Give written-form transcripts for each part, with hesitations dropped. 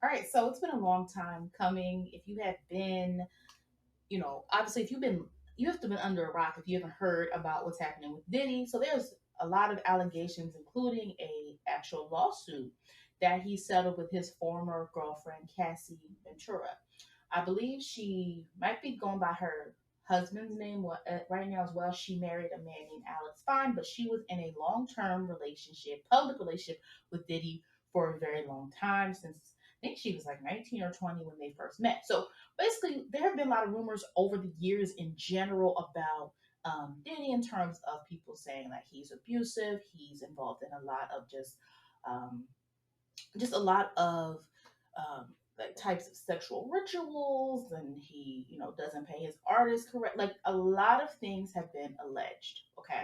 All right, so it's been a long time coming. If you have been, obviously, if you've been, you have to been under a rock if you haven't heard about what's happening with Diddy. So there's a lot of allegations, including a actual lawsuit that he settled with his former girlfriend Cassie Ventura. I believe she might be going by her husband's name right now as well. She married a man named Alex Fine, but she was in a long-term relationship, public relationship with Diddy for a very long time since I think she was like 19 or 20 when they first met. So basically, there have been a lot of rumors over the years in general about Diddy in terms of people saying like he's abusive, he's involved in a lot of um, just a lot of um, like types of sexual rituals, and he doesn't pay his artists correct. Like a lot of things have been alleged. Okay,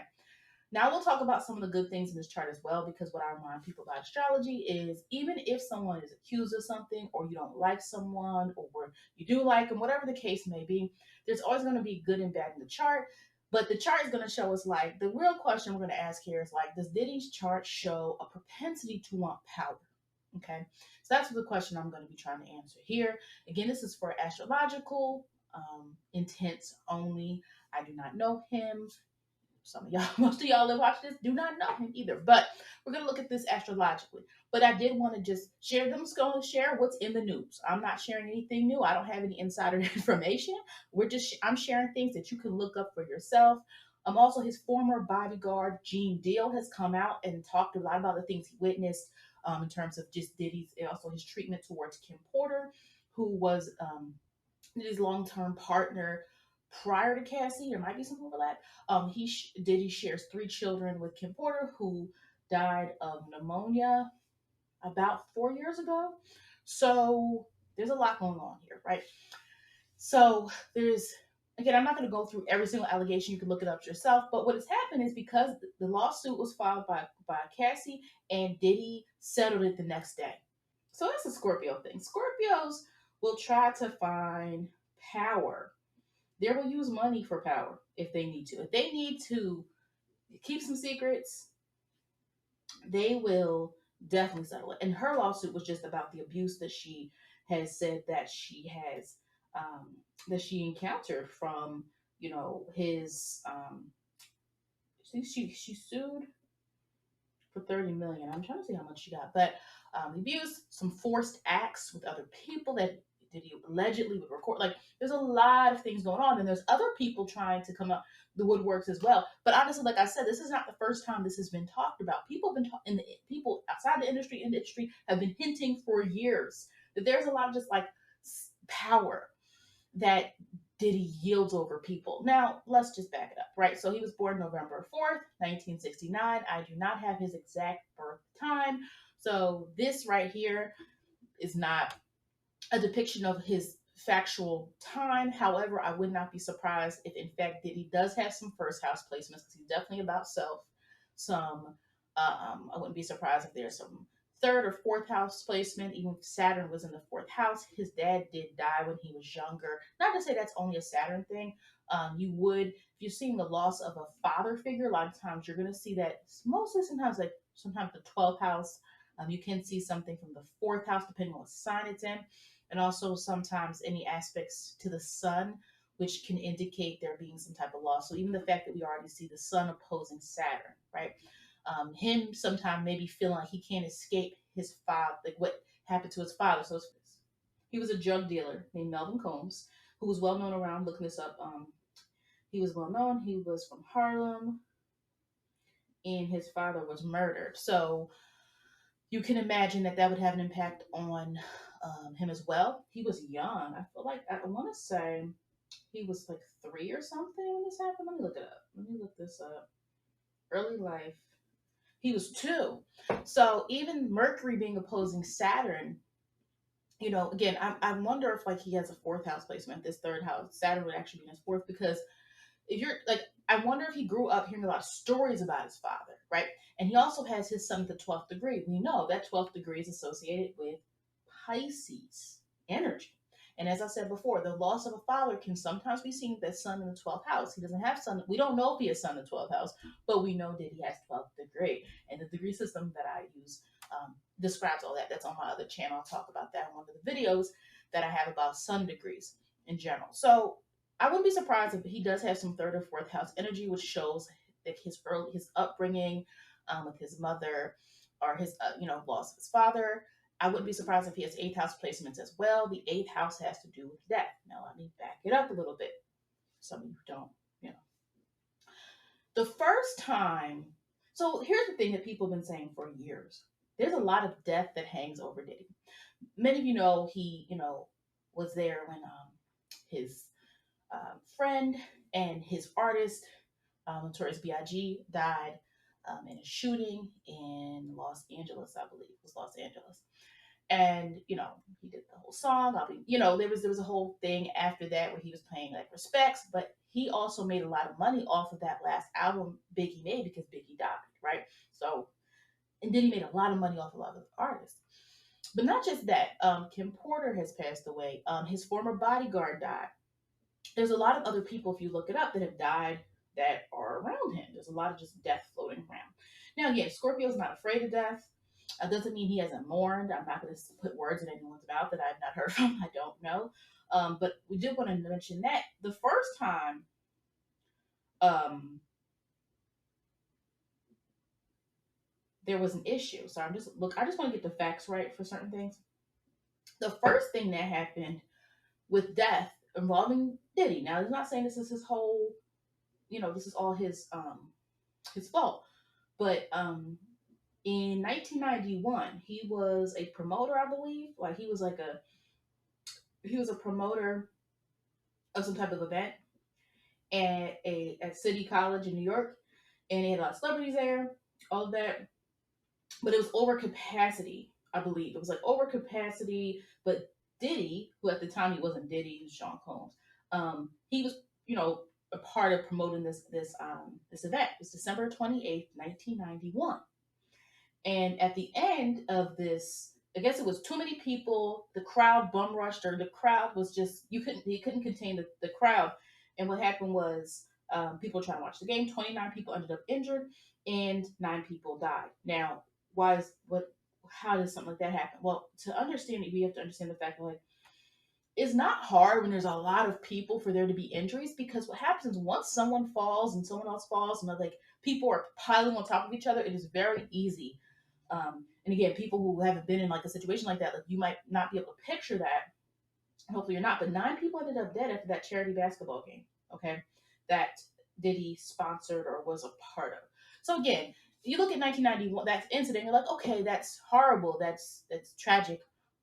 now we'll talk about some of the good things in this chart as well, because what I remind people about astrology is even if someone is accused of something, or you don't like someone, or you do like them, whatever the case may be, there's always going to be good and bad in the chart. But the chart is going to show us like the real question we're going to ask here is like, does Diddy's chart show a propensity to want power? Okay, so that's the question I'm going to be trying to answer here. Again, this is for astrological intents only. I do not know him. Some of y'all, most of y'all that watch this do not know him either. But we're gonna look at this astrologically. But I did want to just share them, going to share what's in the news. I'm not sharing anything new. I don't have any insider information. I'm sharing things that you can look up for yourself. Also, his former bodyguard Gene Deal has come out and talked a lot about the things he witnessed in terms of just Diddy's, and also his treatment towards Kim Porter, who was Diddy's long-term partner prior to Cassie. There might be some overlap. Diddy shares three children with Kim Porter, who died of pneumonia about 4 years ago. So there's a lot going on here, right? So there's again, I'm not going to go through every single allegation. You can look it up yourself. But what has happened is because the lawsuit was filed by Cassie, and Diddy settled it the next day. So that's a Scorpio thing. Scorpios will try to find power. They will use money for power if they need to. If they need to keep some secrets, they will definitely settle it. And her lawsuit was just about the abuse that she has said um, that she encountered from his. I think she sued for 30 million. I'm trying to see how much she got, but abuse, some forced acts with other people that Diddy allegedly would record. Like, there's a lot of things going on, and there's other people trying to come up the woodworks as well. But honestly, like I said, this is not the first time this has been talked about. People have been people outside the industry have been hinting for years that there's a lot of just like power that Diddy yields over people. Now, let's just back it up, right? So he was born November 4th, 1969. I do not have his exact birth time. So this right here is not a depiction of his factual time. However, I would not be surprised if, in fact, Diddy does have some first house placements, because he's definitely about self. Some, I wouldn't be surprised if there's some third or fourth house placement. Even if Saturn was in the fourth house, his dad did die when he was younger. Not to say that's only a Saturn thing. You would, if you're seeing the loss of a father figure, a lot of times you're going to see that mostly sometimes the 12th house. You can see something from the fourth house, depending on what sign it's in, and also sometimes any aspects to the sun, which can indicate there being some type of loss. So even the fact that we already see the sun opposing Saturn, right? Him sometimes maybe feeling like he can't escape his father, like what happened to his father. So he was a drug dealer named Melvin Combs, who was well known around. Looking this up, he was well known. He was from Harlem, and his father was murdered. So you can imagine that that would have an impact on him as well. He was young. I feel like I want to say he was like 3 or something when this happened. Let me look it up. Let me look this up. Early life. He was 2. So even Mercury being opposing Saturn, again, I wonder if like he has a fourth house placement. This third house, Saturn would actually be in his fourth, because if you're like, I wonder if he grew up hearing a lot of stories about his father, right? And he also has his son at the 12th degree. We know that 12th degree is associated with Pisces energy. And as I said before, the loss of a father can sometimes be seen with that sun in the 12th house. He doesn't have sun. We don't know if he has sun in the 12th house, but we know that he has 12th degree. And the degree system that I use describes all that. That's on my other channel. I'll talk about that in one of the videos that I have about sun degrees in general. So I wouldn't be surprised if he does have some third or fourth house energy, which shows that his upbringing with his mother, or his loss of his father. I wouldn't be surprised if he has eighth house placements as well. The eighth house has to do with death. Now let me back it up a little bit. Some of you don't, you know. The first time, so here's the thing that people have been saying for years. There's a lot of death that hangs over Diddy. Many of you know he, was there when his friend and his artist, Notorious B.I.G., died in a shooting in Los Angeles, I believe. It was Los Angeles. And he did the whole song. There was a whole thing after that where he was paying like respects, but he also made a lot of money off of that last album Biggie made because Biggie died, right? So, and then he made a lot of money off a lot of artists. But not just that. Kim Porter has passed away. His former bodyguard died. There's a lot of other people, if you look it up, that have died that are around him. There's a lot of just death floating around. Now, again, Scorpio's not afraid of death. Doesn't mean he hasn't mourned. I'm not going to put words in anyone's mouth that I've not heard from. I don't know. But we did want to mention that the first time there was an issue. So I just want to get the facts right for certain things. The first thing that happened with death involving Diddy. Now, I'm not saying this is his whole, this is all his fault, but in 1991, he was a promoter, I believe. Like he was a promoter of some type of event at City College in New York, and he had a lot of celebrities there, all of that. But it was over capacity, I believe. It was like over capacity, but Diddy, who at the time he wasn't Diddy, he was Sean Combs. He was, a part of promoting this event. It was December 28th, 1991. And at the end of this, I guess it was too many people. The crowd bum rushed, or the crowd was just he couldn't contain the crowd. And what happened was people trying to watch the game. 29 people ended up injured, and 9 people died. Now, how does something like that happen? Well, to understand it, we have to understand the fact that like it's not hard when there's a lot of people for there to be injuries, because what happens is once someone falls and someone else falls and like people are piling on top of each other, it is very easy. And again, people who haven't been in like a situation like that, like you might not be able to picture that. Hopefully you're not. But 9 people ended up dead after that charity basketball game. Okay, that Diddy sponsored or was a part of. So again, you look at 1991, that incident, you're like, okay, that's horrible, that's tragic,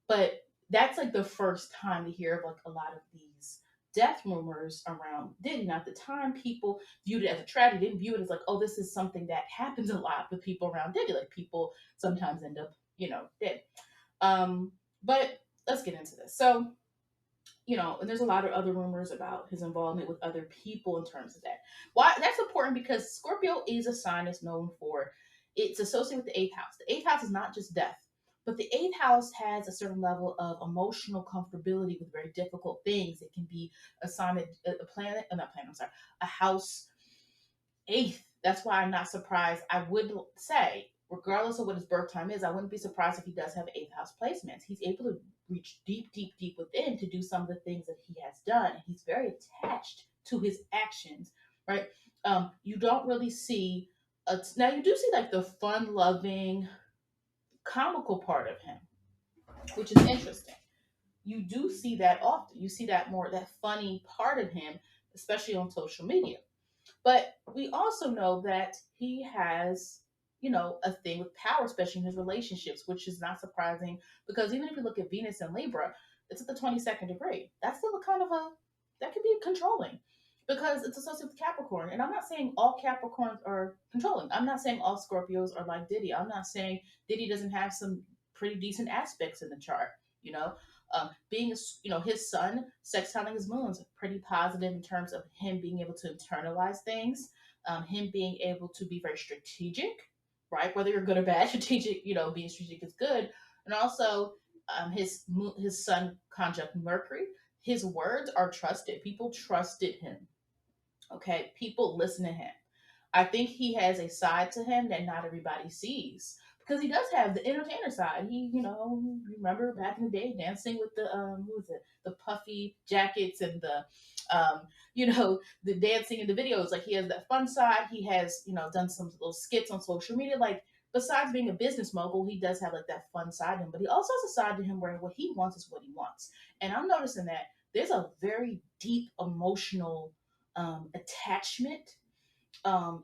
but that's like the first time to hear of like a lot of these death rumors around Diddy. Now, at the time, people viewed it as a tragedy, didn't view it as like, oh, this is something that happens a lot with people around Diddy. Like people sometimes end up, dead. But let's get into this. So, and there's a lot of other rumors about his involvement with other people in terms of that. Why that's important, because Scorpio is a sign that's known for it's associated with the eighth house. The eighth house is not just death, but the eighth house has a certain level of emotional comfortability with very difficult things. It can be a sign that a planet, not planet, I'm sorry, a house eighth. That's why I'm not surprised. I would say, regardless of what his birth time is, I wouldn't be surprised if he does have eighth house placements. He's able to reach deep, deep, deep within to do some of the things that he has done. And he's very attached to his actions, right? You don't really see, now you do see like the fun loving, comical part of him, which is interesting. You do see that often. You see that more, that funny part of him, especially on social media. But we also know that he has, a thing with power, especially in his relationships, which is not surprising, because even if you look at Venus and Libra, it's at the 22nd degree. That's still a kind of that can be controlling, because it's associated with Capricorn. And I'm not saying all Capricorns are controlling. I'm not saying all Scorpios are like Diddy. I'm not saying Diddy doesn't have some pretty decent aspects in the chart, being, his sun sextiling his moon is pretty positive in terms of him being able to internalize things, him being able to be very strategic, right? Whether you're good or bad, strategic, being strategic is good. And also, his sun conjunct Mercury, his words are trusted. People trusted him. Okay, people listen to him. I think he has a side to him that not everybody sees. because he does have the entertainer side. He, remember back in the day dancing with the who was it, the puffy jackets and the the dancing in the videos. Like he has that fun side. He has done some little skits on social media. Like besides being a business mogul, he does have like that fun side to him. But he also has a side to him where what he wants is what he wants. And I'm noticing that there's a very deep emotional attachment.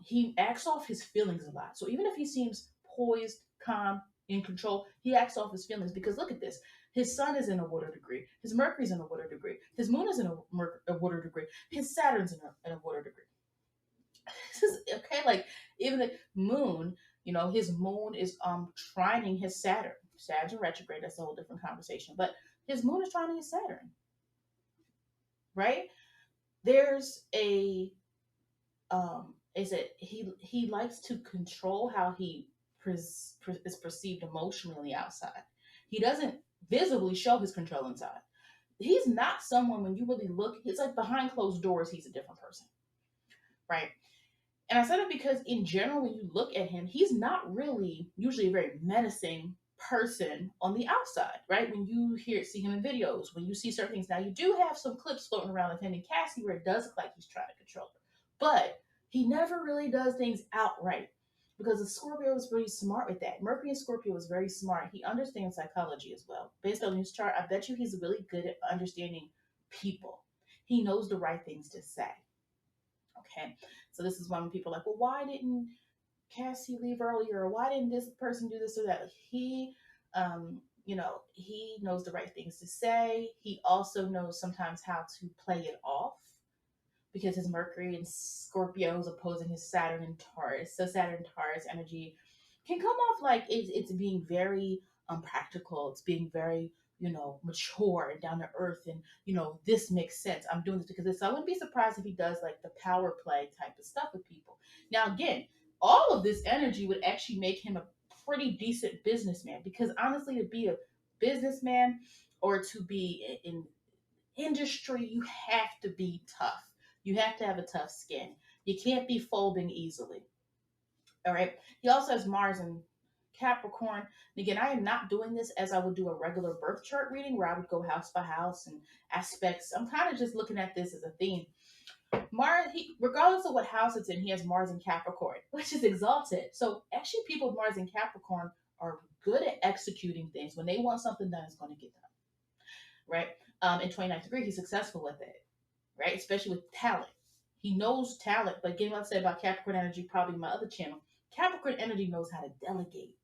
He acts off his feelings a lot. So even if he seems poised, calm, in control, he acts off his feelings because look at this. His sun is in a water degree. His Mercury's in a water degree. His moon is in a water degree. His Saturn's in a water degree. This is okay. Like even the moon, his moon is trining his Saturn. Saturn retrograde. That's a whole different conversation. But his moon is trining his Saturn, right? There's a is that he likes to control how he is perceived emotionally on the outside. He doesn't visibly show his control inside. He's not someone when you really look. It's like behind closed doors. He's a different person, right? And I said it because in general, when you look at him, he's not really usually a very menacing person on the outside, right? When you see him in videos, when you see certain things. Now you do have some clips floating around of him and Cassie where it does look like he's trying to control her. But he never really does things outright because the Scorpio is really smart with that. Mercury in Scorpio is very smart. He understands psychology as well. Based on his chart, I bet you he's really good at understanding people. He knows the right things to say. Okay. So this is when people are like, well, why didn't Cassie leave earlier? Or why didn't this person do this or that? He knows the right things to say. He also knows sometimes how to play it off because his Mercury and Scorpio is opposing his Saturn and Taurus. So Saturn Taurus energy can come off like it's being very practical. It's being very mature and down to earth, and this makes sense. I'm doing this because this. So I wouldn't be surprised if he does like the power play type of stuff with people. Now again, all of this energy would actually make him a pretty decent businessman because honestly, to be a businessman or to be in industry, you have to be tough. You have to have a tough skin. You can't be folding easily. All right. He also has Mars in Capricorn. And again, I am not doing this as I would do a regular birth chart reading where I would go house by house and aspects. I'm kind of just looking at this as a theme. Mars, regardless of what house it's in, he has Mars in Capricorn, which is exalted. So actually, people with Mars in Capricorn are good at executing things. When they want something done, it's going to get done. Right? In 29th degree, he's successful with it, right? Especially with talent. He knows talent, but again, like I said about Capricorn energy, probably my other channel, Capricorn energy knows how to delegate.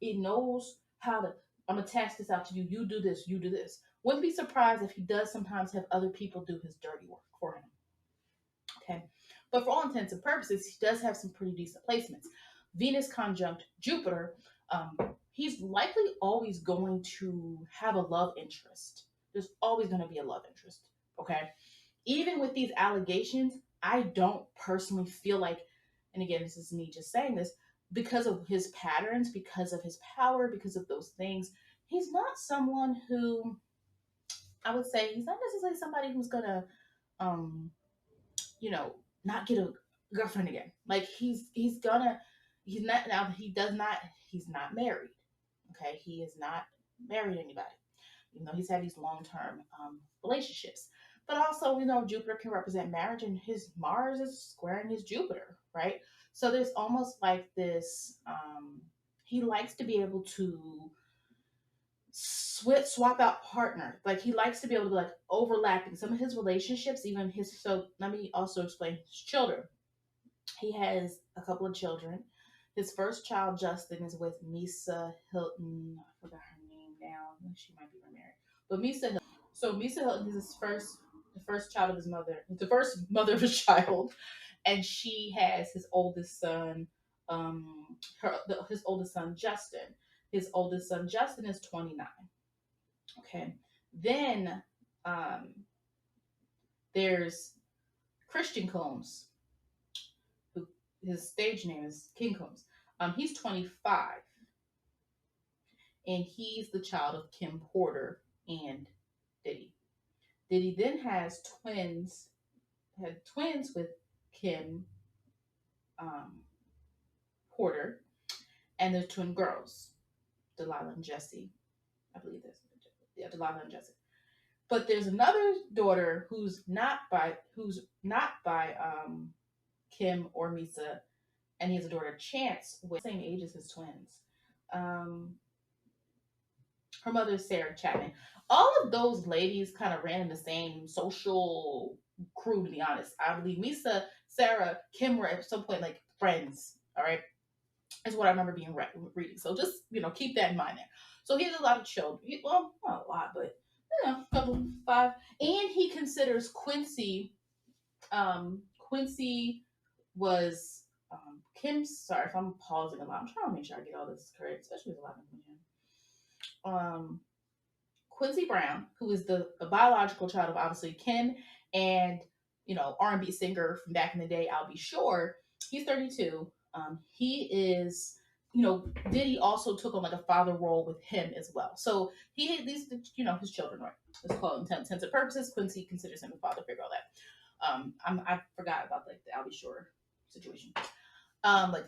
It knows how to, I'm going to task this out to you. You do this, you do this. Wouldn't be surprised if he does sometimes have other people do his dirty work for him. Okay. But for all intents and purposes, he does have some pretty decent placements. Venus conjunct Jupiter, he's likely always going to have a love interest. There's always going to be a love interest. Okay. Even with these allegations, I don't personally feel like, and again, this is me just saying this, because of his patterns, because of his power, because of those things, he's not someone who, I would say, he's not necessarily somebody who's going to, um, not get a girlfriend again. Like he's not now. He's not married. Okay, he is not married anybody. He's had these long term relationships. But also, Jupiter can represent marriage, and his Mars is squaring his Jupiter, right? So there's almost like this. He likes to be able to swap out partner. Like he likes to be able to like overlapping some of his relationships, even his. So let me also explain his children. He has a couple of children. His first child, Justin, is with Misa Hilton. I forgot her name now. She might be remarried, but Misa Hilton. So Misa Hilton is the first child of his mother, the first mother of his child, and she has his oldest son, his oldest son Justin. His oldest son Justin is 29. Okay. Then there's Christian Combs, who his stage name is King Combs. He's 25, and he's the child of Kim Porter and Diddy. Diddy then has had twins with Kim Porter, and there's twin girls, Delilah and Jesse. I believe that's, yeah, Delilah and Jesse. But there's another daughter who's not by Kim or Misa, and he has a daughter Chance with the same age as his twins. Um, her mother is Sarah Chapman. All of those ladies kind of ran in the same social crew, to be honest. I believe Misa, Sarah, Kim were at some point like friends. All right, is what I remember being reading. So just keep that in mind there. So he has a lot of children. Well, not a lot, but a couple, five. And he considers Quincy. Quincy was Kim's. Sorry if I'm pausing a lot. I'm trying to make sure I get all this correct, especially with a lot of information. Quincy Brown, who is the biological child of obviously Kim and R&B singer from back in the day, I'll Be Sure. He's 32. He is, Diddy also took on like a father role with him as well. So he had these, his children, right? Let's call it intents and purposes. Quincy considers him a father figure, all that. I forgot about like the I'll Be Sure situation. I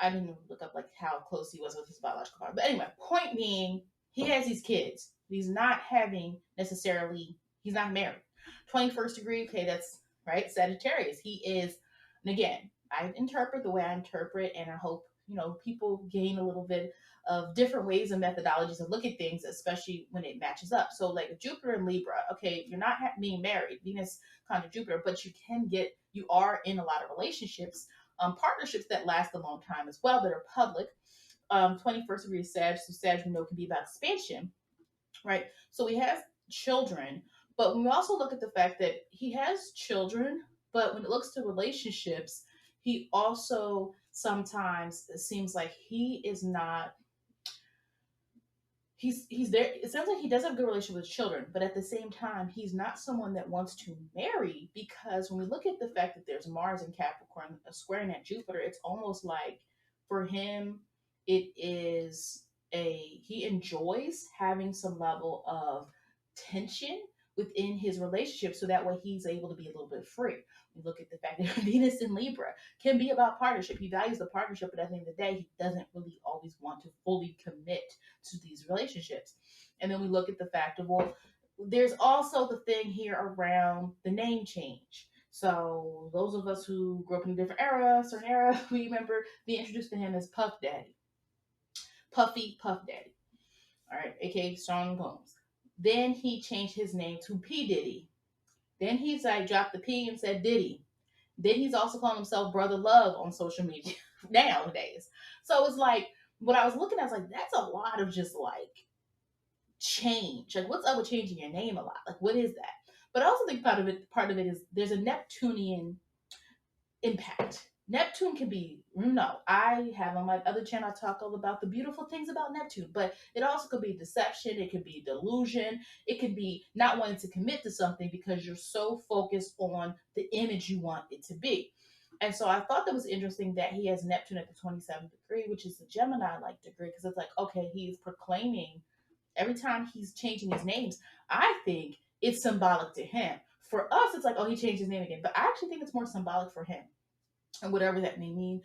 didn't look up like how close he was with his biological father. But anyway, point being, he has these kids. He's not having necessarily. He's not married. 21st degree. Okay, that's right. Sagittarius. He is, and again, I interpret the way I interpret, and I hope people gain a little bit of different ways and methodologies to look at things, especially when it matches up. So, like Jupiter and Libra. Okay, you're not being married, Venus conjunct Jupiter, but you are in a lot of relationships, partnerships that last a long time as well, that are public. 21st degree Sag, so Sag we know can be about expansion, right? So he has children, but when we also look at the fact that he has children, but when it looks to relationships, he also sometimes it seems like he is not. He's there. It sounds like he does have a good relationship with children, but at the same time, he's not someone that wants to marry, because when we look at the fact that there's Mars in Capricorn squaring at Jupiter, it's almost like for him, it is he enjoys having some level of tension within his relationship, so that way he's able to be a little bit free. We look at the fact that Venus in Libra can be about partnership. He values the partnership, but at the end of the day, he doesn't really always want to fully commit to these relationships. And then we look at the fact of, well, there's also the thing here around the name change. So those of us who grew up in a different era, certain era, we remember being introduced to him as Puff Daddy. Puffy Puff Daddy. All right, aka Strong Poems. Then he changed his name to P. Diddy. Then he's like dropped the P and said Diddy. Then he's also calling himself Brother Love on social media nowadays. So it's like, what I was looking at, I was like, that's a lot of just like change. Like, what's up with changing your name a lot? Like, what is that? But I also think part of it is there's a Neptunian impact. Neptune can be, I have on my other channel, I talk all about the beautiful things about Neptune, but it also could be deception, it could be delusion, it could be not wanting to commit to something because you're so focused on the image you want it to be. And so I thought that was interesting that he has Neptune at the 27th degree, which is the Gemini like degree, because it's like, okay, he's proclaiming every time he's changing his names. I think it's symbolic to him. For us, it's like, oh, he changed his name again. But I actually think it's more symbolic for him, and whatever that may mean.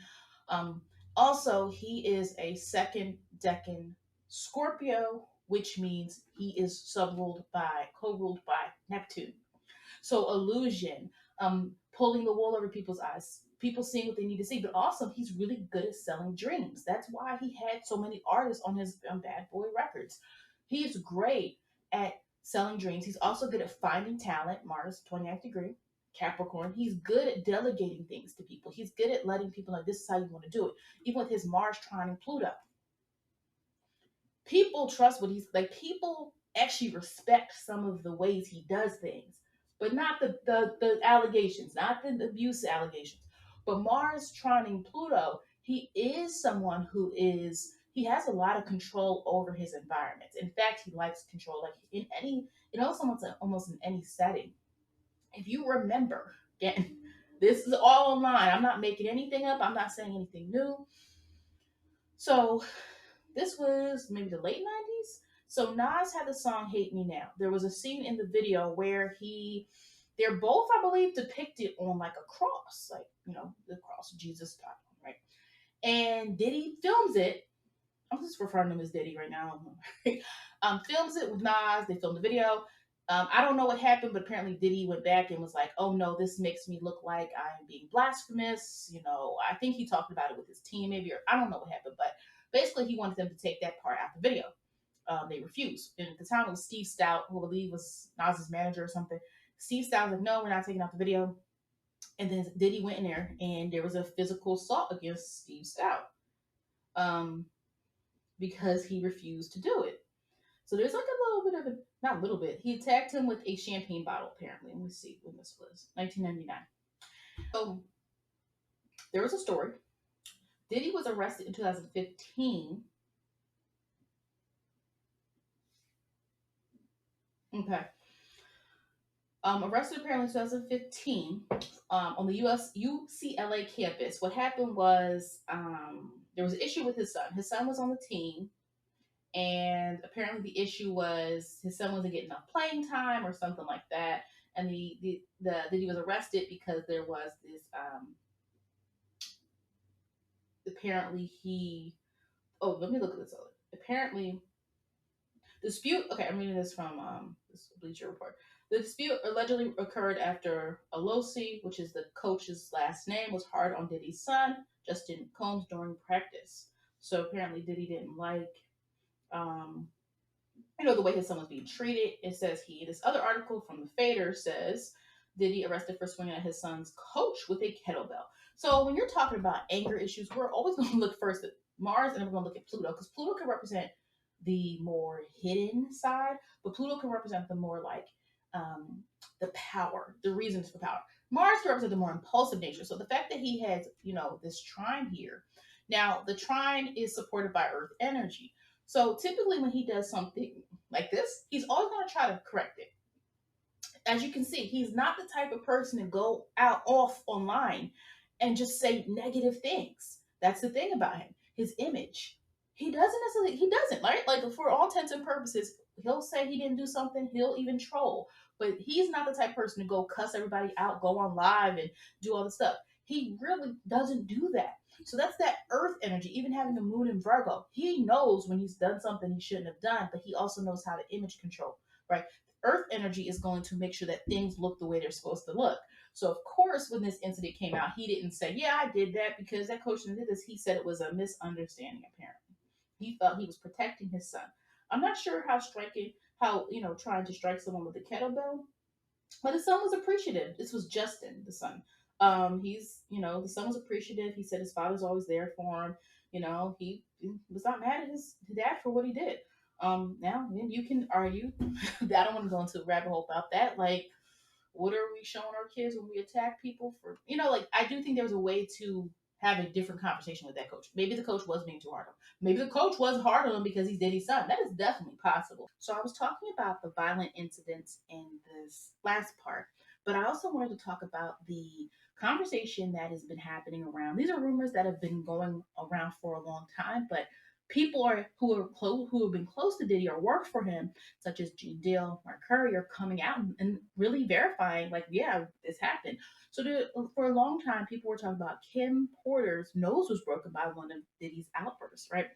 Um, Also, he is a second decan Scorpio, which means he is co-ruled by Neptune. So illusion, pulling the wool over people's eyes, people seeing what they need to see, but also he's really good at selling dreams. That's why he had so many artists on his Bad Boy Records. He's great at selling dreams. He's also good at finding talent. Mars, 29th degree. Capricorn, he's good at delegating things to people. He's good at letting people know this is how you want to do it. Even with his Mars trining Pluto, people trust what he's like. People actually respect some of the ways he does things, but not the allegations, not the abuse allegations. But Mars trining Pluto, he is someone he has a lot of control over his environment. In fact, he likes control, like almost in any setting. If you remember, again, this is all online. I'm not making anything up. I'm not saying anything new. So this was maybe the late 90s. So Nas had the song Hate Me Now. There was a scene in the video where they're both, I believe, depicted on like a cross, like, the cross of Jesus died on, right? And Diddy films it, I'm just referring to him as Diddy right now. Films it with Nas. They filmed the video. I don't know what happened, but apparently Diddy went back and was like, "Oh no, this makes me look like I'm being blasphemous." I think he talked about it with his team, maybe, or I don't know what happened, but basically he wanted them to take that part out the video. They refused, and at the time it was Steve Stout, who I believe was Nas's manager or something. Steve Stout was like, "No, we're not taking out the video." And then Diddy went in there, and there was a physical assault against Steve Stout. Um, because he refused to do it. So there's like a little bit of a, not a little bit, he attacked him with a champagne bottle, apparently. Let me see when this was 1999. So there was a story. Diddy was arrested in 2015. Okay. Arrested apparently in 2015 on the UCLA campus. What happened was there was an issue with his son. His son was on the team, and apparently the issue was his son wasn't getting enough playing time or something like that. And he was arrested because there was this apparently he oh let me look at this other apparently dispute. Okay, I'm reading this from this Bleacher Report. The dispute allegedly occurred after Alosi, which is the coach's last name, was hard on Diddy's son Justin Combs during practice. So apparently Diddy didn't like um, the way his son was being treated. It says this other article from the Fader says Diddy arrested for swinging at his son's coach with a kettlebell. So when you're talking about anger issues, we're always going to look first at Mars, and then we're going to look at Pluto, because Pluto can represent the more hidden side, but Pluto can represent the more like um, the power, the reasons for power. Mars can represent the more impulsive nature. So the fact that he has, this trine here. Now, the trine is supported by Earth energy. So typically when he does something like this, he's always going to try to correct it. As you can see, he's not the type of person to go out off online and just say negative things. That's the thing about him. His image. He doesn't, right? Like for all intents and purposes, he'll say he didn't do something, he'll even troll. But he's not the type of person to go cuss everybody out, go on live and do all the stuff. He really doesn't do that. So that's that earth energy. Even having a moon in Virgo, he knows when he's done something he shouldn't have done, but he also knows how to image control, right? Earth energy is going to make sure that things look the way they're supposed to look. So of course, when this incident came out, he didn't say, "Yeah, I did that because that coach did this." He said it was a misunderstanding. Apparently, he felt he was protecting his son. I'm not sure how trying to strike someone with a kettlebell, but his son was appreciative. This was Justin, the son. The son was appreciative. He said his father's always there for him. He was not mad at his dad for what he did. Now you can argue. I don't want to go into a rabbit hole about that. Like, what are we showing our kids when we attack people for? Like, I do think there was a way to have a different conversation with that coach. Maybe the coach was being too hard on him. Maybe the coach was hard on him because he's Diddy's son. That is definitely possible. So I was talking about the violent incidents in this last part, but I also wanted to talk about the conversation that has been happening around. These are rumors that have been going around for a long time, but who have been close to Diddy or worked for him, such as Gene Deal, Mark Curry, are coming out and really verifying, like, yeah, this happened. So for a long time, people were talking about Kim Porter's nose was broken by one of Diddy's outbursts, right?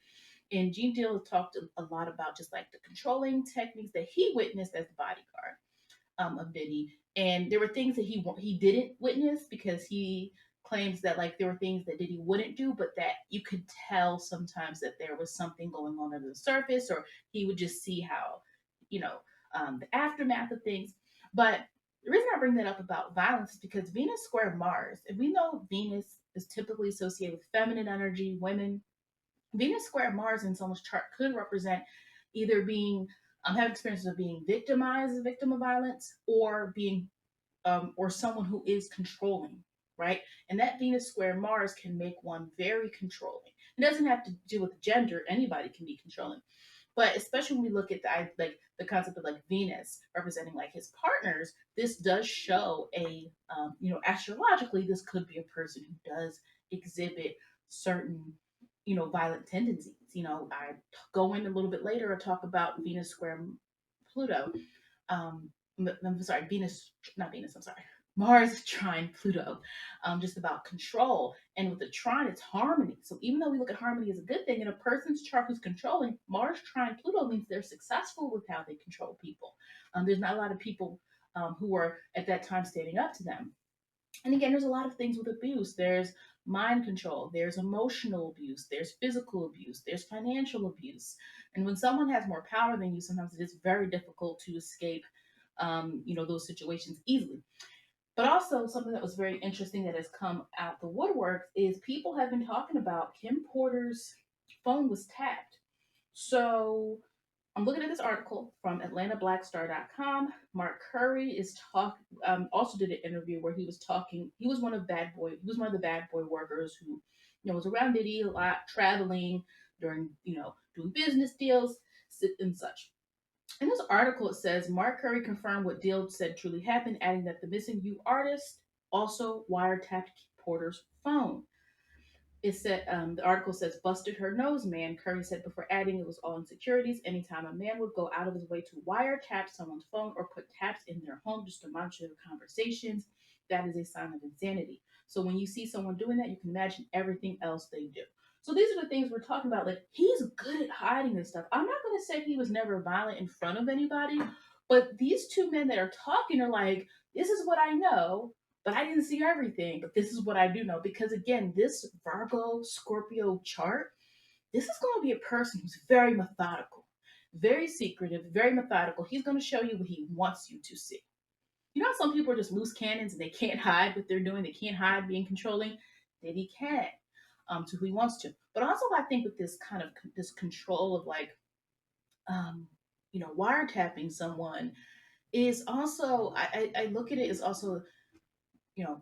And Gene Deal talked a lot about just like the controlling techniques that he witnessed as the bodyguard of Diddy, and there were things that he didn't witness because he claims that like there were things that Diddy wouldn't do, but that you could tell sometimes that there was something going on under the surface, or he would just see how, you know, the aftermath of things. But the reason I bring that up about violence is because Venus square Mars, and we know Venus is typically associated with feminine energy, women. Venus square Mars in someone's chart could represent either being having experiences of being victimized, a victim of violence, or being or someone who is controlling, right? And that Venus square Mars can make one very controlling. It doesn't have to do with gender. Anybody can be controlling, but especially when we look at the concept of like Venus representing like his partners, this does show astrologically, this could be a person who does exhibit certain violent tendencies. I go in a little bit later and talk about Venus square Pluto. I'm sorry, Venus, not Venus. I'm sorry, Mars trine Pluto, just about control. And with the trine, it's harmony. So even though we look at harmony as a good thing, in a person's chart who's controlling, Mars trine Pluto means they're successful with how they control people. There's not a lot of people who are at that time standing up to them. And again, there's a lot of things with abuse. There's mind control, there's emotional abuse, there's physical abuse, there's financial abuse. And when someone has more power than you, sometimes it is very difficult to escape, those situations easily. But also, something that was very interesting that has come out the woodwork is people have been talking about Kim Porter's phone was tapped. So I'm looking at this article from AtlantaBlackStar.com. Mark Curry also did an interview where he was talking. He was one of bad boy. He was one of the bad boy workers who, was around Diddy a lot, traveling during, doing business deals and such. In this article, it says Mark Curry confirmed what Deal said truly happened, adding that the missing You artist also wiretapped Porter's phone. The article says, busted her nose, man, Curry said before adding it was all insecurities. Anytime a man would go out of his way to wiretap someone's phone or put taps in their home just to monitor their conversations, that is a sign of insanity. So when you see someone doing that, you can imagine everything else they do. So these are the things we're talking about. Like, he's good at hiding this stuff. I'm not going to say he was never violent in front of anybody, but these two men that are talking are like, this is what I know, but I didn't see everything. But this is what I do know. Because again, this Virgo Scorpio chart, this is going to be a person who's very methodical, very secretive, very methodical. He's going to show you what he wants you to see. You know, some people are just loose cannons and they can't hide what they're doing. They can't hide being controlling. Diddy can, to who he wants to. But also, I think with this kind of this control of like, um, wiretapping someone is also, I look at it as also, you know,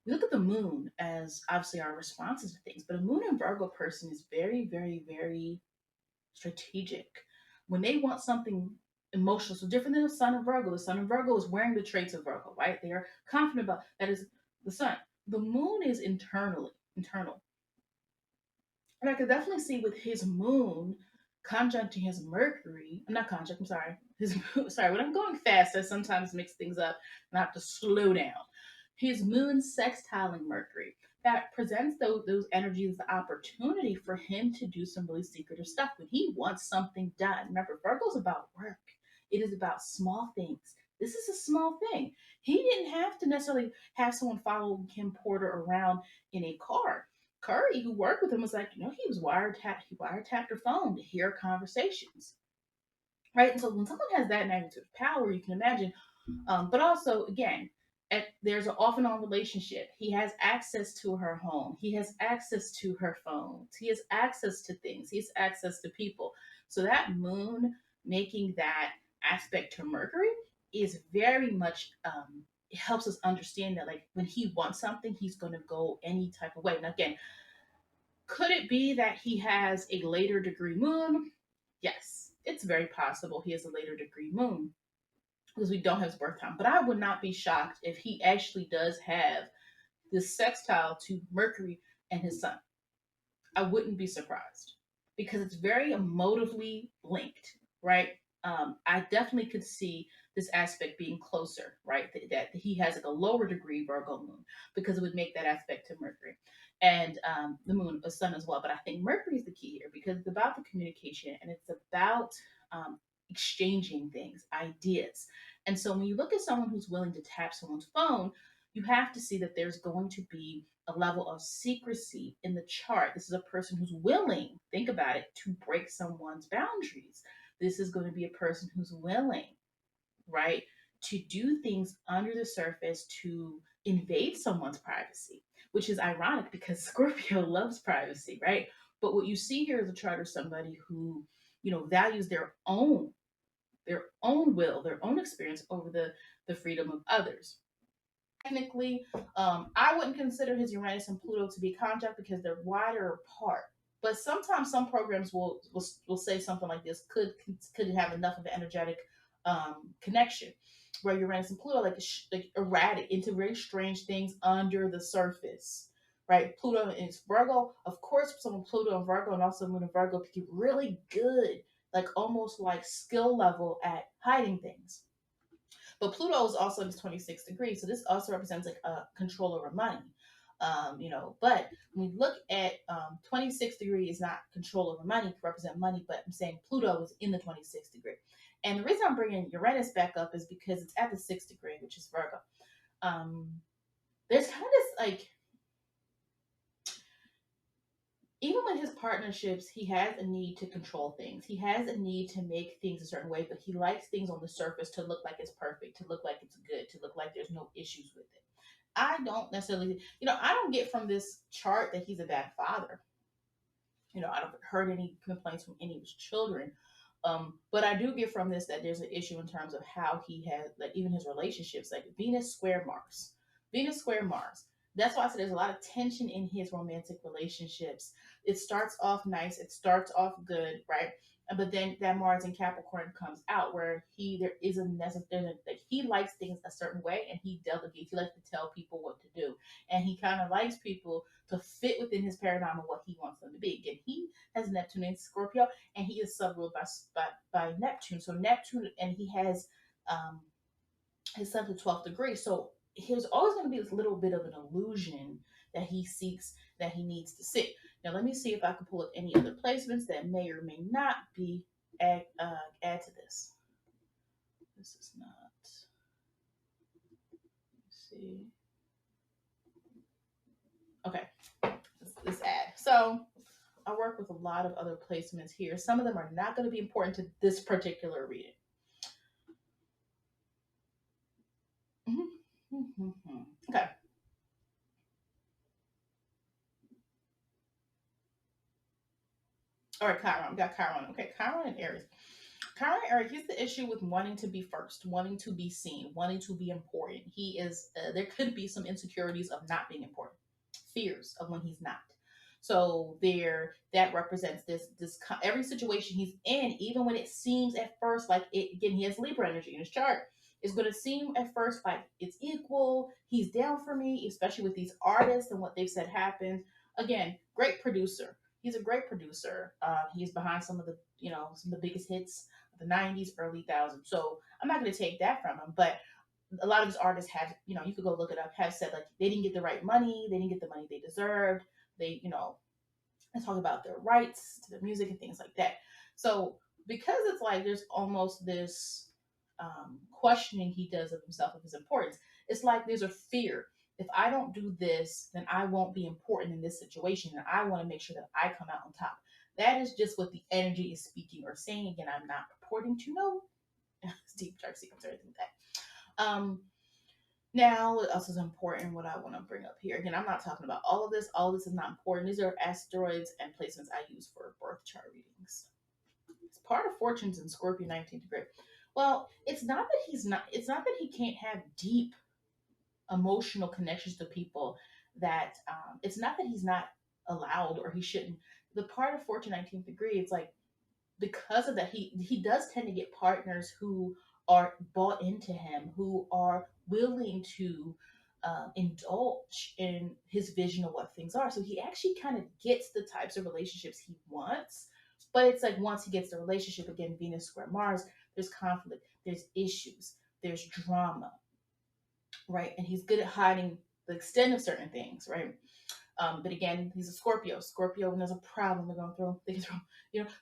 we look at the moon as obviously our responses to things, but a moon and Virgo person is very, very, very strategic. When they want something emotional, so different than the sun of Virgo. The sun of Virgo is wearing the traits of Virgo, right? They are confident about that is the sun. The moon is internal. And I could definitely see with his moon conjuncting his Mercury. I'm not conjunct, I'm sorry. His sorry, when I'm going fast, I sometimes mix things up and I have to slow down. His moon sextiling Mercury. That presents those energies the opportunity for him to do some really secretive stuff when he wants something done. Remember, Virgo's about work. It is about small things. This is a small thing. He didn't have to necessarily have someone follow Kim Porter around in a car. Curry, who worked with him, was like, he wiretapped her phone to hear conversations. Right? And so when someone has that magnitude of power, you can imagine. But also, again, there's an off and on relationship. He has access to her home. He has access to her phones. He has access to things. He has access to people. So that moon making that aspect to Mercury is very much it helps us understand that like when he wants something, he's going to go any type of way. And again, could it be that he has a later degree moon? Yes, it's very possible he has a later degree moon because we don't have his birth time. But I would not be shocked if he actually does have this sextile to Mercury and his sun. I wouldn't be surprised because it's very emotively linked, right? I definitely could see this aspect being closer, right? That he has like a lower degree Virgo moon because it would make that aspect to Mercury and the moon, the sun as well. But I think Mercury is the key here because it's about the communication and it's about exchanging things, ideas. And so when you look at someone who's willing to tap someone's phone, you have to see that there's going to be a level of secrecy in the chart. This is a person who's willing, think about it, to break someone's boundaries. This is going to be a person who's willing, right, to do things under the surface to invade someone's privacy, which is ironic because Scorpio loves privacy, right? But what you see here is a chart of somebody who, values their own will, their own experience over the freedom of others. Technically, I wouldn't consider his Uranus and Pluto to be conjunct because they're wider apart. But sometimes some programs will say something like this could have enough of an energetic connection, where Uranus and Pluto like erratic into very strange things under the surface. Right, Pluto is Virgo. Of course, someone Pluto and Virgo and also Moon and Virgo can get really good, like almost like skill level at hiding things. But Pluto is also in his 26th degree, so this also represents like a control over money. But when we look at 26th degree is not control over money, it can represent money, but I'm saying Pluto is in the 26th degree. And the reason I'm bringing Uranus back up is because it's at the 6th degree, which is Virgo. Um, there's kind of this like, even with his partnerships, he has a need to control things. He has a need to make things a certain way, but he likes things on the surface to look like it's perfect, to look like it's good, to look like there's no issues with it. I don't necessarily, I don't get from this chart that he's a bad father. I don't heard any complaints from any of his children. But I do get from this that there's an issue in terms of how he has, like, even his relationships, like Venus square Mars. Venus square Mars. That's why I said there's a lot of tension in his romantic relationships. It starts off nice, it starts off good, right? But then that Mars in Capricorn comes out where there is a necessary, like, he likes things a certain way and he delegates. He likes to tell people what to do, and he kind of likes people to fit within his paradigm of what he wants them to be. Again, he has Neptune in Scorpio, and he is sub-ruled by Neptune. So Neptune, and he has his sun to 12th degree. So there's always going to be this little bit of an illusion that he seeks, that he needs to seek. Now, let me see if I can pull up any other placements that may or may not be add to this. This is not. Let's see. Okay, this add. So I work with a lot of other placements here. Some of them are not going to be important to this particular reading. Okay. All right, Chiron. We got Chiron. Okay, Chiron and Aries. Chiron and Aries, here's the issue with wanting to be first, wanting to be seen, wanting to be important. He is, there could be some insecurities of not being important, fears of when he's not. So that represents this every situation he's in, even when it seems at first like it, again, he has Libra energy in his chart. It's going to seem at first like it's equal. He's down for me, especially with these artists and what they've said happened. Again, great producer. He's a great producer. He's behind some of the biggest hits of the '90s, early 2000s. So I'm not going to take that from him, but a lot of these artists have, you could go look it up, have said like they didn't get the right money, they didn't get the money they deserved. They, and talk about their rights to the music and things like that. So because it's like there's almost this questioning he does of himself, of his importance, it's like there's a fear. If I don't do this, then I won't be important in this situation, and I want to make sure that I come out on top. That is just what the energy is speaking or saying. Again, I'm not purporting to know deep dark secrets or anything like that. Now, what else is important? What I want to bring up here. Again, I'm not talking about all of this. All of this is not important. These are asteroids and placements I use for birth chart readings. It's part of fortunes in Scorpio 19th degree. Well, it's not that he's not. It's not that he can't have deep emotional connections to people. That it's not that he's not allowed or he shouldn't. The part of fortune 19th degree, it's like because of that, he does tend to get partners who are bought into him, who are willing to indulge in his vision of what things are. So he actually kind of gets the types of relationships he wants. But it's like once he gets the relationship, again, Venus square Mars, there's conflict, there's issues, there's drama, right? And he's good at hiding the extent of certain things, right? But again, he's a Scorpio. Scorpio, when there's a problem,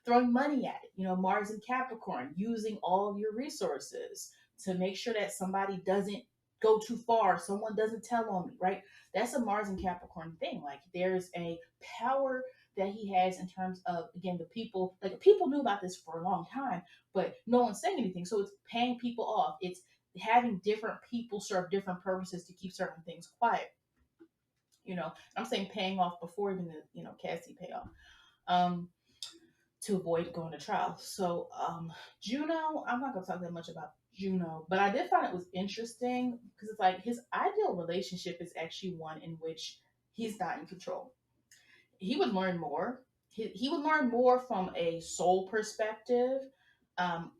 throwing money at it. Mars and Capricorn, using all of your resources to make sure that somebody doesn't go too far, someone doesn't tell on me, right? That's a Mars and Capricorn thing. Like there's a power that he has in terms of, again, the people. Like people knew about this for a long time, but no one's saying anything. So it's paying people off. It's having different people serve different purposes to keep certain things quiet. I'm saying paying off before even the Cassie payoff, to avoid going to trial. So Juno, I'm not gonna talk that much about Juno, but I did find it was interesting because it's like his ideal relationship is actually one in which he's not in control. He would learn more. He would learn more from a soul perspective,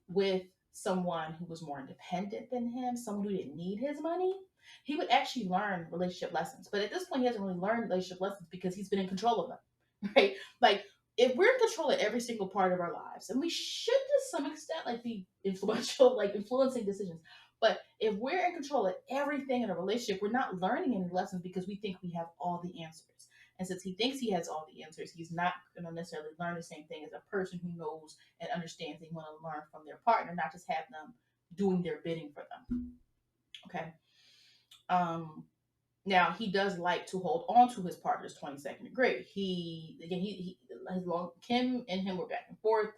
with someone who was more independent than him, someone who didn't need his money. He would actually learn relationship lessons. But at this point, he hasn't really learned relationship lessons because he's been in control of them, right? Like if we're in control of every single part of our lives, and we should to some extent like be influential, like influencing decisions. But if we're in control of everything in a relationship, we're not learning any lessons because we think we have all the answers. And since he thinks he has all the answers, he's not going to necessarily learn the same thing as a person who knows and understands and want to learn from their partner, not just have them doing their bidding for them. Okay. Um, Now he does like to hold on to his partner's 22nd degree. He again he his long Kim and him were back and forth.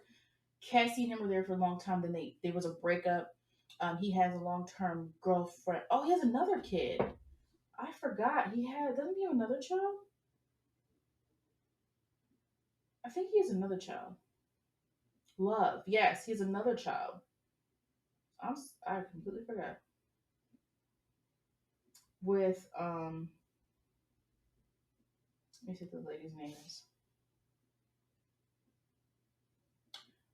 Cassie and him were there for a long time. Then there was a breakup. He has a long term girlfriend. Oh, he has another kid. I forgot. Doesn't he have another child? I think he has another child. Love. Yes, he has another child. I completely forgot. With let me see what the lady's name is.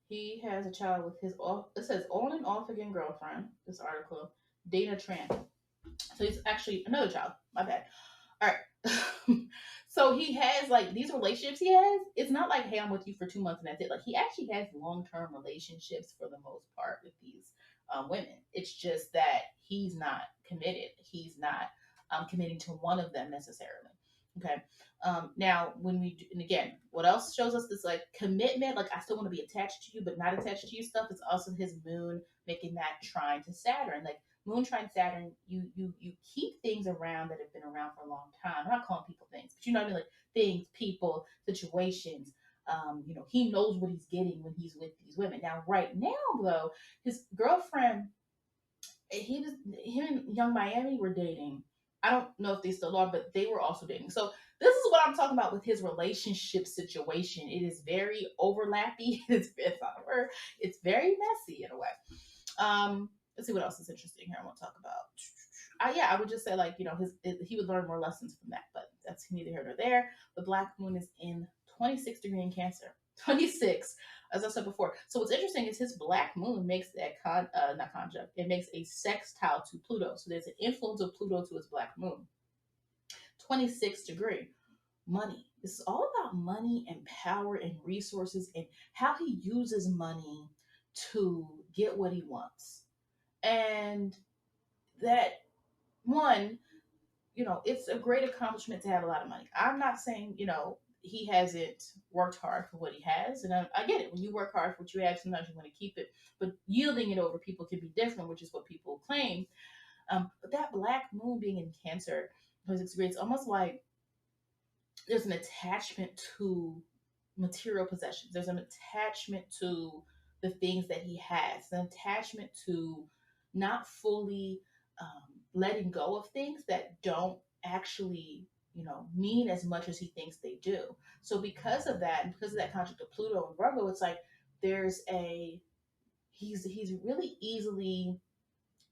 He has a child with his off. It says on and off again girlfriend. This article, Dana Tran. So he's actually another child. My bad. All right. So he has like these relationships he has. It's not like, hey, I'm with you for 2 months and that's it. Like he actually has long term relationships for the most part with these women. It's just that he's not committed. He's not committing to one of them necessarily. Okay. Now, when we do, and again, what else shows us this like commitment? Like I still want to be attached to you, but not attached to your stuff. It's also his moon making that trine to Saturn. Like Moon trine Saturn, you keep things around that have been around for a long time. I'm not calling people things, but you know what I mean, like things, people, situations. He knows what he's getting when he's with these women. Now, right now, though, his girlfriend, he was him and Young Miami were dating. I don't know if they still are, but they were also dating. So this is what I'm talking about with his relationship situation. It is very overlappy. It's not a word. It's very messy in a way. Let's see what else is interesting here. I want to talk about. Yeah, I would just say like he would learn more lessons from that, but that's neither here nor there. The black moon is in 26 degree in Cancer. 26, as I said before. So what's interesting is his black moon makes that not conjunct. It makes a sextile to Pluto. So there's an influence of Pluto to his black moon. 26 degree money. This is all about money and power and resources and how he uses money to get what he wants. And that one, it's a great accomplishment to have a lot of money. I'm not saying, he hasn't worked hard for what he has. And I get it. When you work hard for what you have, sometimes you want to keep it. But yielding it over people can be different, which is what people claim. But that black moon being in Cancer, his experience, almost like there's an attachment to material possessions. There's an attachment to the things that he has, an attachment to not fully letting go of things that don't actually, mean as much as he thinks they do. So because of that, and because of that conjunct of Pluto and Virgo, it's like there's a he's really easily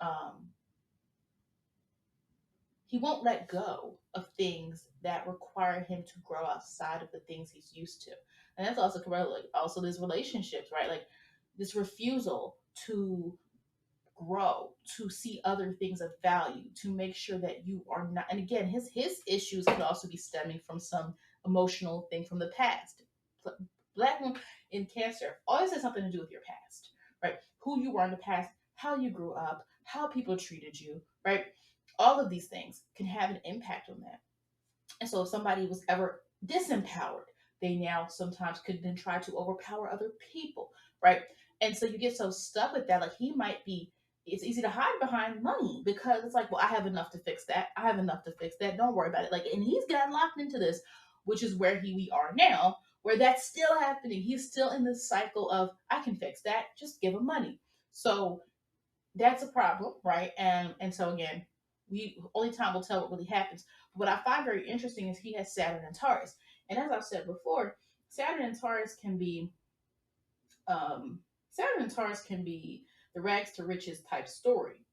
um, he won't let go of things that require him to grow outside of the things he's used to. And that's also correct. Like also these relationships, right? Like this refusal to grow, to see other things of value, to make sure that you are not. And again, his issues could also be stemming from some emotional thing from the past. Black woman in Cancer always has something to do with your past, right? Who you were in the past, how you grew up, how people treated you, right? All of these things can have an impact on that. And so if somebody was ever disempowered, they now sometimes could then try to overpower other people, right? And so you get so stuck with that, like he might be, it's easy to hide behind money because it's like, well, I have enough to fix that. I have enough to fix that. Don't worry about it. Like, and he's gotten locked into this, which is where we are now, where that's still happening. He's still in this cycle of, I can fix that. Just give him money. So that's a problem, right? And so again, we only time will tell what really happens. But what I find very interesting is he has Saturn and Taurus, and as I've said before, Saturn and Taurus can be um, Saturn and Taurus can be the rags to riches type story,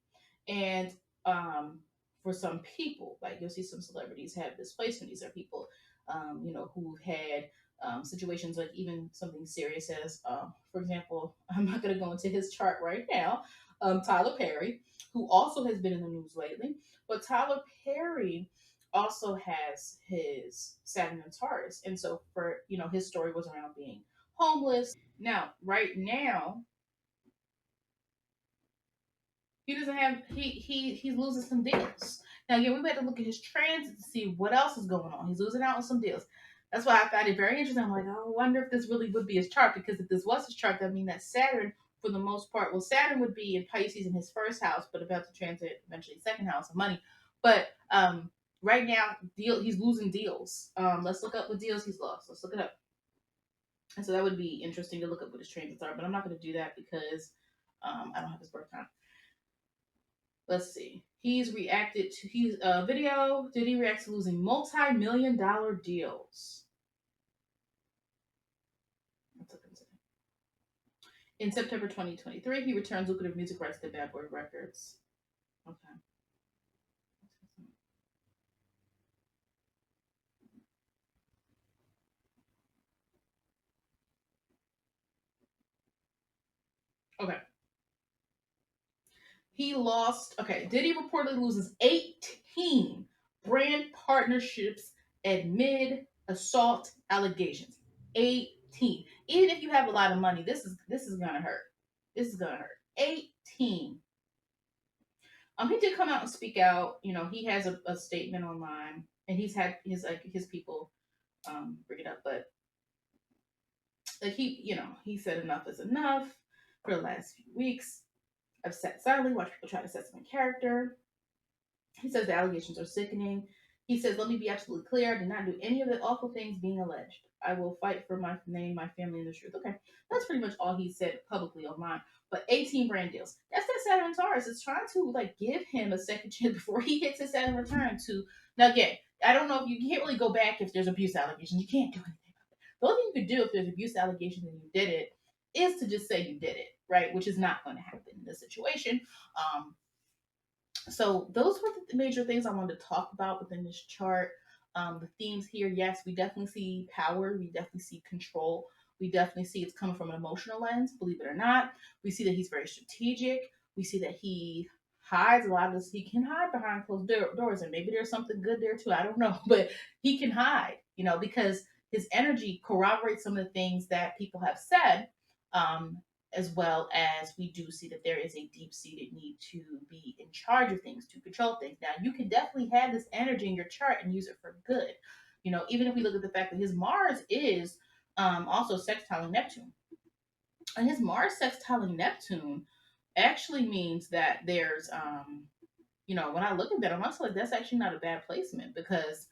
and for some people, like you'll see some celebrities have displacement. These are people, who've had situations like even something serious as, for example, I'm not going to go into his chart right now. Tyler Perry, who also has been in the news lately, but Tyler Perry also has his Saturn and Taurus. And so for, his story was around being homeless. Now, right now, he doesn't have he's losing some deals. Now again, we better look at his transit to see what else is going on. He's losing out on some deals. That's why I found it very interesting. I'm like, oh, I wonder if this really would be his chart, because if this was his chart, that means that Saturn, for the most part, well, Saturn would be in Pisces in his first house, but about to transit eventually second house of money. But right now, he's losing deals. Let's look up what deals he's lost. Let's look it up. And so that would be interesting to look up what his transits are, but I'm not going to do that because I don't have his birth time. Let's see. He's reacted to video. Diddy reacts to losing multi-million-dollar deals. In September 2023, he returns lucrative music rights to Bad Boy Records. Okay. Okay. He lost. Okay. Diddy reportedly loses 18 brand partnerships amid assault allegations. 18. Even if you have a lot of money, this is gonna hurt. This is gonna hurt. 18. He did come out and speak out. He has a statement online, and he's had his people bring it up, but like he said enough is enough for the last few weeks. I've sat silently, watched people try to assess my character. He says the allegations are sickening. He says, let me be absolutely clear. I did not do any of the awful things being alleged. I will fight for my name, my family, and the truth. Okay. That's pretty much all he said publicly online. But 18 brand deals. That's that Saturn Taurus. It's trying to give him a second chance before he hits his Saturn return to. Now, again, I don't know if you can't really go back if there's abuse allegations. You can't do anything about it. The only thing you could do if there's abuse allegations and you did it is to just say you did it, right? Which is not going to happen in this situation. So those were the major things I wanted to talk about within this chart. The themes here, yes, we definitely see power. We definitely see control. We definitely see it's coming from an emotional lens, believe it or not. We see that he's very strategic. We see that he hides a lot of this. He can hide behind closed doors, and maybe there's something good there too. I don't know, but he can hide, because his energy corroborates some of the things that people have said. As well as we do see that there is a deep-seated need to be in charge of things, to control things. Now, you can definitely have this energy in your chart and use it for good. Even if we look at the fact that his Mars is also sextiling Neptune. And his Mars sextiling Neptune actually means that there's, when I look at that, I'm also like, that's actually not a bad placement, because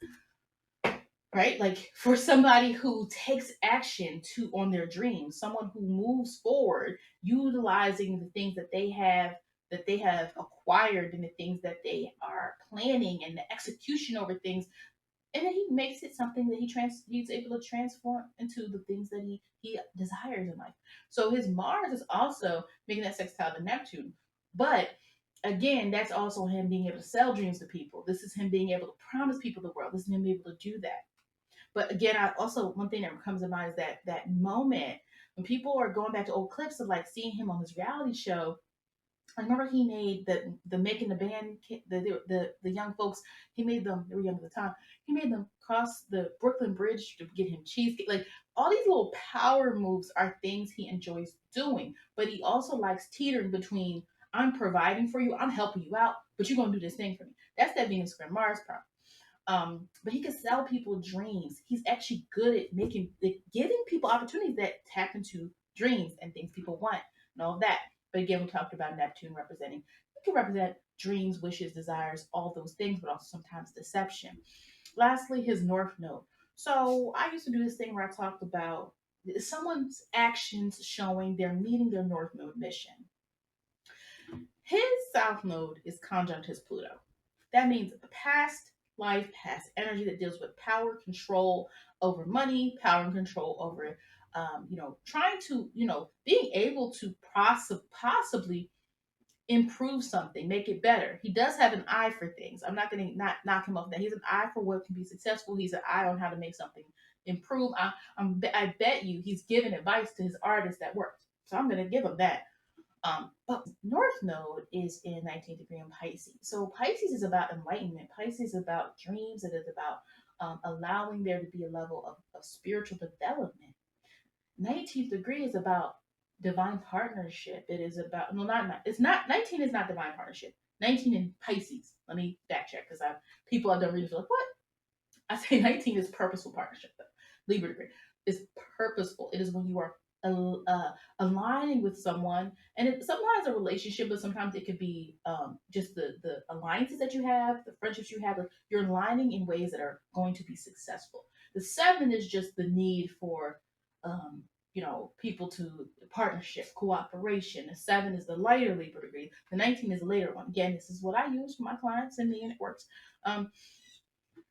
right, like for somebody who takes action on their dreams, someone who moves forward utilizing the things that they have acquired, and the things that they are planning, and the execution over things, and then he makes it something that he's able to transform into the things that he desires in life. So his Mars is also making that sextile to Neptune, but again, that's also him being able to sell dreams to people. This is him being able to promise people the world. This is him being able to do that. But again, I also, one thing that comes to mind is that moment when people are going back to old clips of seeing him on his reality show. I remember he made the making the band, the young folks. He made them, they were young at the time. He made them cross the Brooklyn Bridge to get him cheesecake. Like all these little power moves are things he enjoys doing. But he also likes teetering between, I'm providing for you, I'm helping you out, but you're gonna do this thing for me. That's that Venus square Mars problem. But he can sell people dreams. He's actually good at giving people opportunities that tap into dreams and things people want and all of that. But again, we talked about Neptune representing. It can represent dreams, wishes, desires, all those things, but also sometimes deception. Lastly, his North Node. So I used to do this thing where I talked about someone's actions showing they're meeting their North Node mission. His South Node is conjunct his Pluto. That means past life, past energy that deals with power, control over money, power and control over, trying to, being able to possibly improve something, make it better. He does have an eye for things. I'm not going to not knock him off that. He's an eye for what can be successful. He's an eye on how to make something improve. I bet you he's giving advice to his artists that works. So I'm going to give him that. But North Node is in 19th degree in Pisces. So Pisces is about enlightenment. Pisces is about dreams. It is about allowing there to be a level of spiritual development. 19th degree is about divine partnership. It is about, no, it's not, 19 is not divine partnership. 19 in Pisces. Let me back check because people I don't read feel like, what? I say 19 is purposeful partnership. Libra degree is purposeful. It is when you are aligning with someone, and it sometimes a relationship, but sometimes it could be just the alliances that you have, the friendships you have. Like you're aligning in ways that are going to be successful. The seven is just the need for um, people to partnership, cooperation. The seven is the lighter Libra degree. The 19 is the later one. Again, this is what I use for my clients and me, and it works. Um,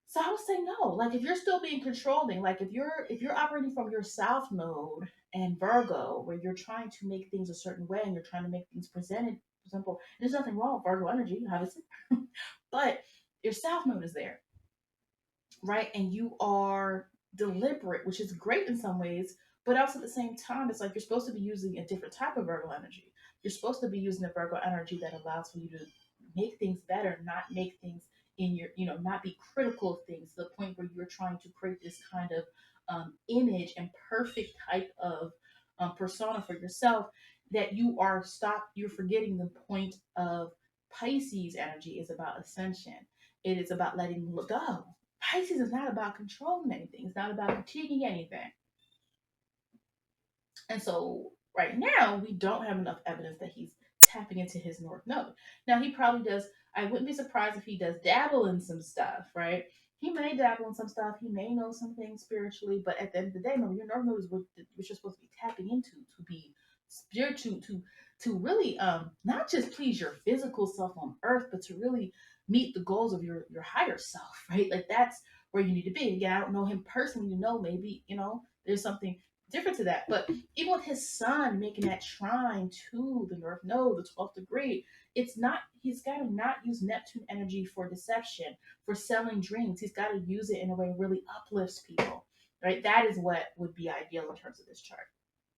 so I would say no. Like if you're still being controlling, like if you're operating from your South Node and Virgo, where you're trying to make things a certain way and you're trying to make things presented simple, there's nothing wrong with Virgo energy, obviously, but your South Node is there, right? And you are deliberate, which is great in some ways, but also at the same time, it's like you're supposed to be using a different type of Virgo energy. You're supposed to be using a Virgo energy that allows for you to make things better, not make things in your, not be critical of things to the point where you're trying to create this kind of image and perfect type of persona for yourself that you're forgetting the point of Pisces energy is about ascension. It is about letting go. Pisces is not about controlling anything. It's not about critiquing anything. And so right now, we don't have enough evidence that he's tapping into his North Node. Now, he probably does. I wouldn't be surprised if he does dabble in some stuff, right? He may dabble in some stuff. He may know some things spiritually, but at the end of the day, remember, your North Node is what you're supposed to be tapping into to be spiritual, to really not just please your physical self on earth, but to really meet the goals of your higher self, right? Like that's where you need to be. Again, I don't know him personally to know maybe, there's something different to that. But even with his son making that trine to the North Node, the 12th degree, it's not, he's got to not use Neptune energy for deception, for selling dreams. He's got to use it in a way that really uplifts people, right? That is what would be ideal in terms of this chart.